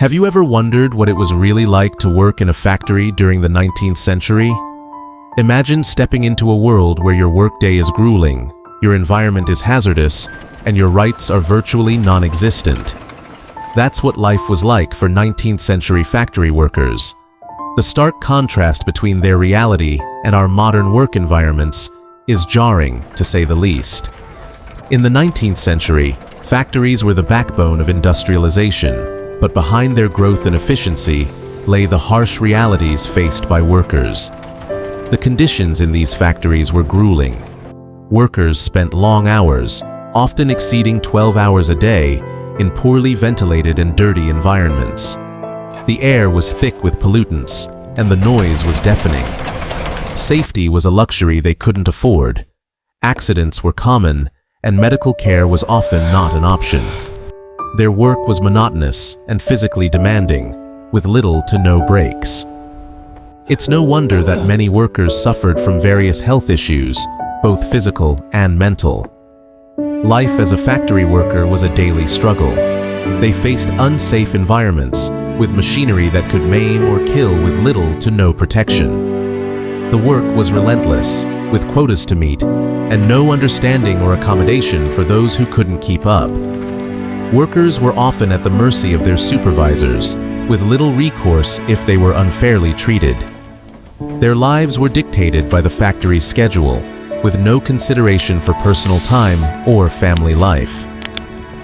Have you ever wondered what it was really like to work in a factory during the 19th century? Imagine stepping into a world where your workday is grueling, your environment is hazardous, and your rights are virtually non-existent. That's what life was like for 19th century factory workers. The stark contrast between their reality and our modern work environments is jarring, to say the least. In the 19th century, factories were the backbone of industrialization, but behind their growth and efficiency lay the harsh realities faced by workers. The conditions in these factories were grueling. Workers spent long hours, often exceeding 12 hours a day, in poorly ventilated and dirty environments. The air was thick with pollutants, and the noise was deafening. Safety was a luxury they couldn't afford. Accidents were common, and medical care was often not an option. Their work was monotonous and physically demanding, with little to no breaks. It's no wonder that many workers suffered from various health issues, both physical and mental. Life as a factory worker was a daily struggle. They faced unsafe environments, with machinery that could maim or kill with little to no protection. The work was relentless, with quotas to meet, and no understanding or accommodation for those who couldn't keep up. Workers were often at the mercy of their supervisors, with little recourse if they were unfairly treated. Their lives were dictated by the factory's schedule, with no consideration for personal time or family life.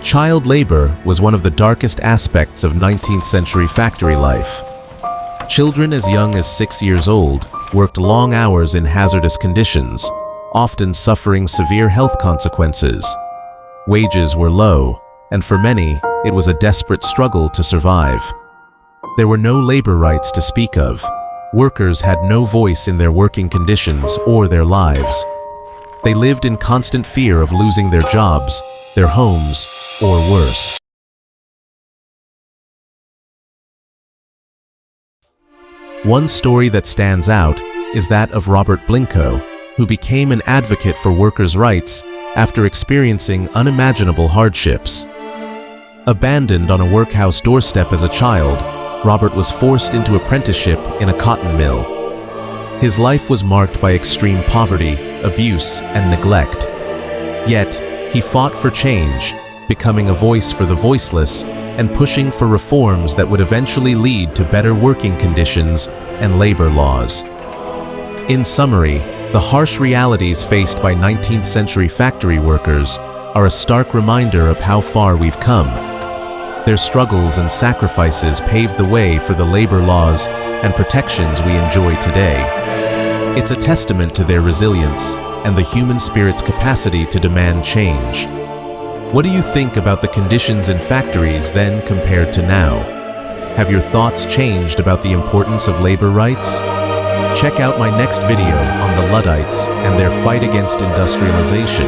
Child labor was one of the darkest aspects of 19th century factory life. Children as young as 6 years old worked long hours in hazardous conditions, often suffering severe health consequences. Wages were low, and for many, it was a desperate struggle to survive. There were no labor rights to speak of. Workers had no voice in their working conditions or their lives. They lived in constant fear of losing their jobs, their homes, or worse. One story that stands out is that of Robert Blincoe, who became an advocate for workers' rights after experiencing unimaginable hardships. Abandoned on a workhouse doorstep as a child, Robert was forced into apprenticeship in a cotton mill. His life was marked by extreme poverty, abuse, and neglect. Yet, he fought for change, becoming a voice for the voiceless and pushing for reforms that would eventually lead to better working conditions and labor laws. In summary, the harsh realities faced by 19th century factory workers are a stark reminder of how far we've come. Their struggles and sacrifices paved the way for the labor laws and protections we enjoy today. It's a testament to their resilience and the human spirit's capacity to demand change. What do you think about the conditions in factories then compared to now? Have your thoughts changed about the importance of labor rights? Check out my next video on the Luddites and their fight against industrialization.